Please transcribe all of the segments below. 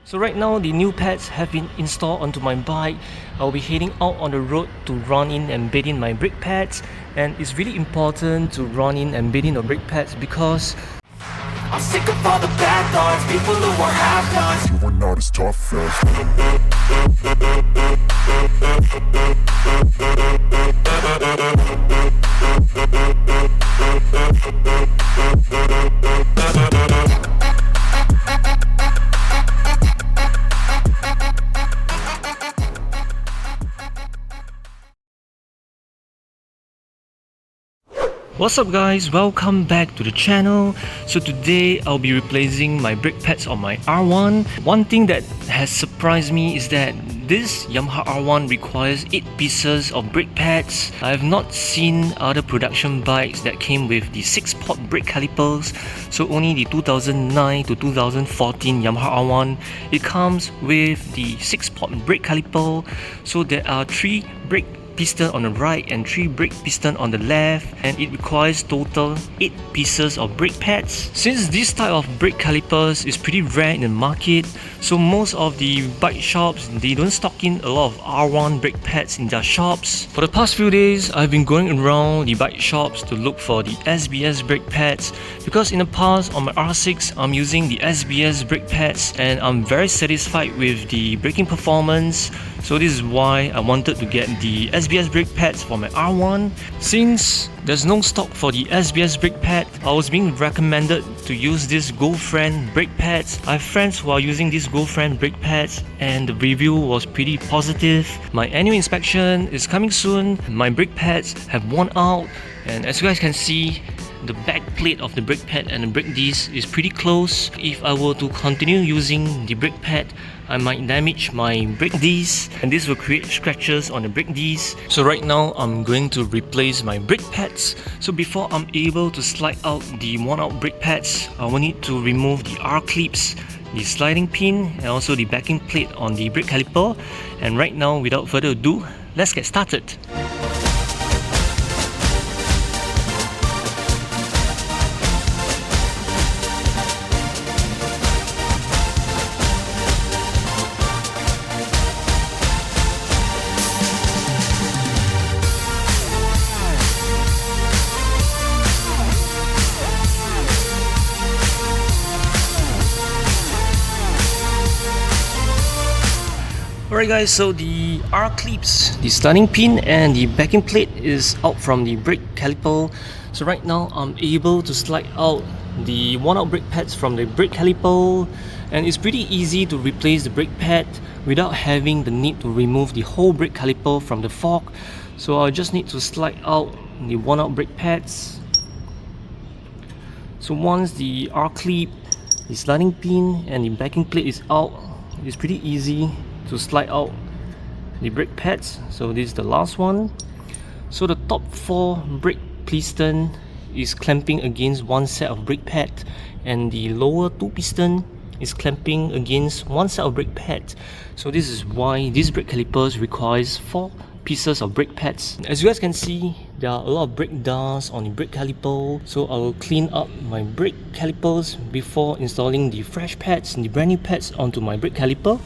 So right now the new pads have been installed onto my bike. I'll be heading out on the road to run in and bed in my brake pads, and it's really important to run in and bed in the brake pads because I'm sick of all the bad thoughts, people who are half-nots. You are not as tough as What's up guys, welcome back to the channel. So today I'll be replacing my brake pads on my R1. One thing that has surprised me is that this Yamaha R1 requires 8 pieces of brake pads. I have not seen other production bikes that came with the 6-pot brake calipers. So only the 2009 to 2014 Yamaha R1, it comes with the 6-pot brake caliper. So there are 3 brake piston on the right and 3 brake piston on the left, and it requires total 8 pieces of brake pads. Since this type of brake calipers is pretty rare in the market, so most of the bike shops, they don't stock in a lot of R1 brake pads in their shops. For the past few days, I've been going around the bike shops to look for the SBS brake pads, because in the past on my R6 I'm using the SBS brake pads and I'm very satisfied with the braking performance. So this is why I wanted to get the SBS brake pads for my R1. Since there's no stock for the SBS brake pad, I was being recommended to use this Gold Fren brake pads. I have friends who are using these Gold Fren brake pads and the review was pretty positive. My annual inspection is coming soon. My brake pads have worn out, and as you guys can see, the back plate of the brake pad and the brake disc is pretty close. If I were to continue using the brake pad, I might damage my brake disc and this will create scratches on the brake disc. So right now I'm going to replace my brake pads. So before I'm able to slide out the worn out brake pads, I will need to remove the R clips, the sliding pin and also the backing plate on the brake caliper. And right now, without further ado, let's get started. Alright guys, so the R clips, the sliding pin and the backing plate is out from the brake caliper. So right now I'm able to slide out the worn out brake pads from the brake caliper, and it's pretty easy to replace the brake pad without having the need to remove the whole brake caliper from the fork. So I just need to slide out the worn out brake pads. So once the R clip, the sliding pin and the backing plate is out, it's pretty easy to slide out the brake pads. So this is the last one. So the top 4 brake piston is clamping against one set of brake pad, and the lower 2 piston is clamping against one set of brake pad. So this is why these brake calipers requires 4 pieces of brake pads. As you guys can see, there are a lot of brake dust on the brake caliper, so I will clean up my brake calipers before installing the fresh pads, the brand new pads onto my brake caliper.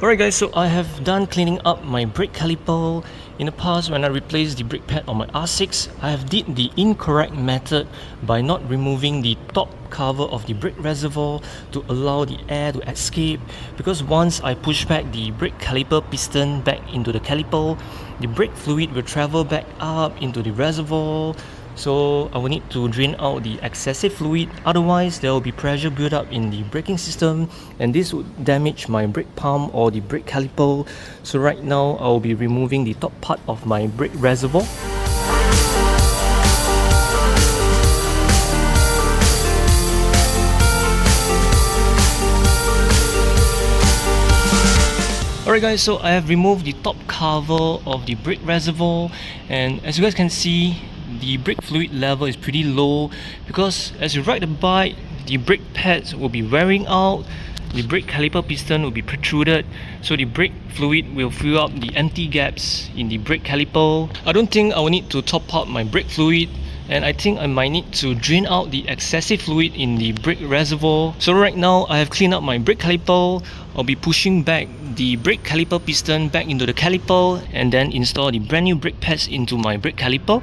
Alright guys, so I have done cleaning up my brake caliper, In the past, when I replaced the brake pad on my R6, I have did the incorrect method by not removing the top cover of the brake reservoir to allow the air to escape, because once I push back the brake caliper piston back into the caliper, the brake fluid will travel back up into the reservoir. So I will need to drain out the excessive fluid, otherwise there will be pressure build up in the braking system and this would damage my brake pump or the brake caliper. So right now I will be removing the top part of my brake reservoir. Alright guys, so I have removed the top cover of the brake reservoir, and as you guys can see, the brake fluid level is pretty low because as you ride the bike, the brake pads will be wearing out, the brake caliper piston will be protruded, so the brake fluid will fill up the empty gaps in the brake caliper. I don't think I will need to top up my brake fluid, and I think I might need to drain out the excessive fluid in the brake reservoir. So right now I have cleaned up my brake caliper. I'll be pushing back the brake caliper piston back into the caliper and then install the brand new brake pads into my brake caliper.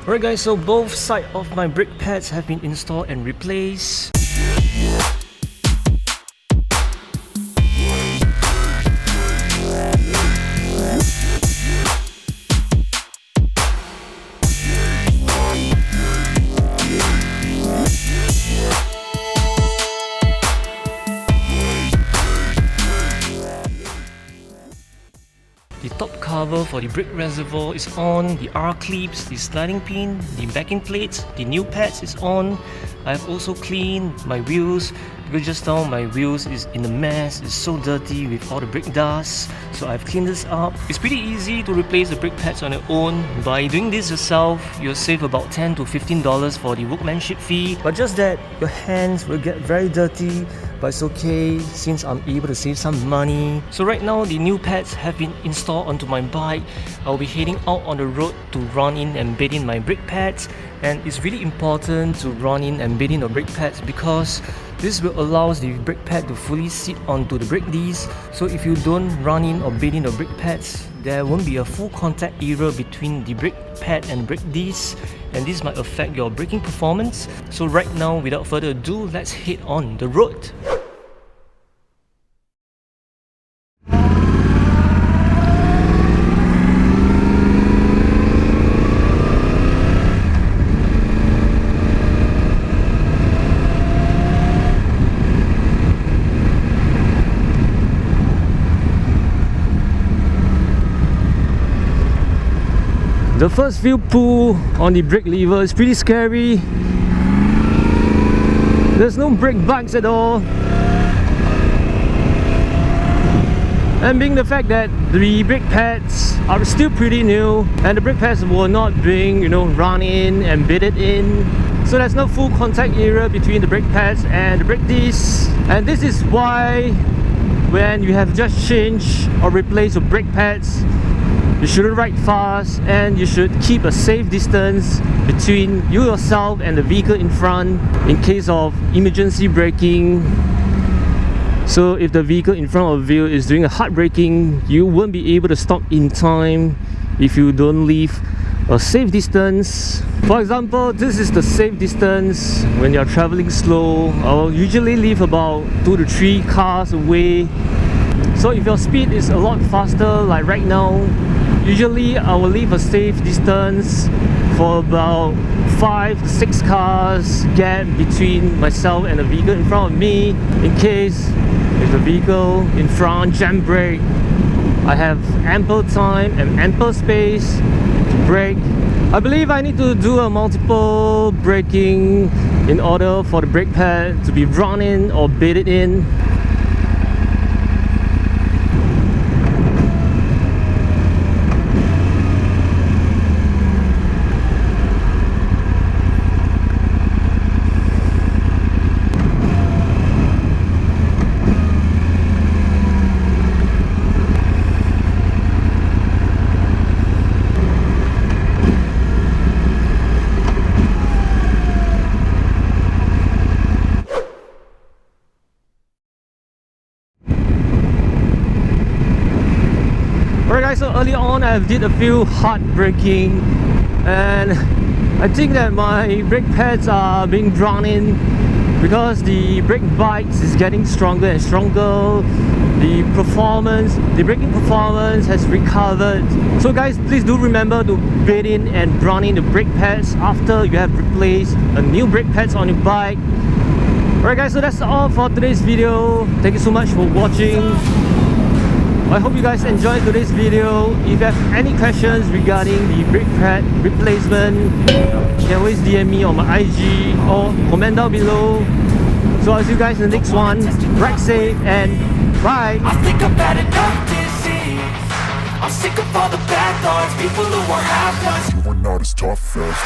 Alright guys, so both sides of my brake pads have been installed and replaced. The top cover for the brake reservoir is on, the R-clips, the sliding pin, the backing plates, the new pads is on. I have also cleaned my wheels because just now my wheels is in a mess, it's so dirty with all the brake dust. So I've cleaned this up. It's pretty easy to replace the brake pads on your own. By doing this yourself, you'll save about $10 to $15 for the workmanship fee. But just that, your hands will get very dirty, but it's okay since I'm able to save some money. So right now the new pads have been installed onto my bike. I'll be heading out on the road to run in and bed in my brake pads, and it's really important to run in and bed in the brake pads because this will allow the brake pad to fully sit onto the brake disc. So if you don't run in or bed in the brake pads, there won't be a full contact area between the brake pad and brake disc, and this might affect your braking performance. So right now, without further ado, let's head on the road. The first few pull on the brake lever is pretty scary. There's no brake bugs at all. And being the fact that the brake pads are still pretty new and the brake pads were not being, run in and bedded in, So there's no full contact area between the brake pads and the brake discs. And this is why when you have just changed or replaced your brake pads, you shouldn't ride fast and you should keep a safe distance between you yourself and the vehicle in front in case of emergency braking. So if the vehicle in front of you is doing a hard braking, you won't be able to stop in time if you don't leave a safe distance. For example, this is the safe distance when you're traveling slow. I'll usually leave about 2 to 3 cars away. So if your speed is a lot faster, like right now, usually I will leave a safe distance for about 5 to 6 cars gap between myself and the vehicle in front of me, in case if the vehicle in front jam brake, I have ample time and ample space to brake. I believe I need to do a multiple braking in order for the brake pad to be drawn in or bedded in. Alright guys, so early on I did a few hard braking and I think that my brake pads are being drawn in because the brake bites is getting stronger and stronger. The braking performance has recovered. So guys, please do remember to bed in and drawn in the brake pads after you have replaced a new brake pads on your bike. Alright guys, so that's all for today's video. Thank you so much for watching. I hope you guys enjoyed today's video. If you have any questions regarding the brake pad replacement, you can always DM me on my IG or comment down below. So I'll see you guys in the next one. Ride safe and bye! I think I've had enough disease. I'm sick of all the bad thoughts, people who are half-nots. You are not as tough as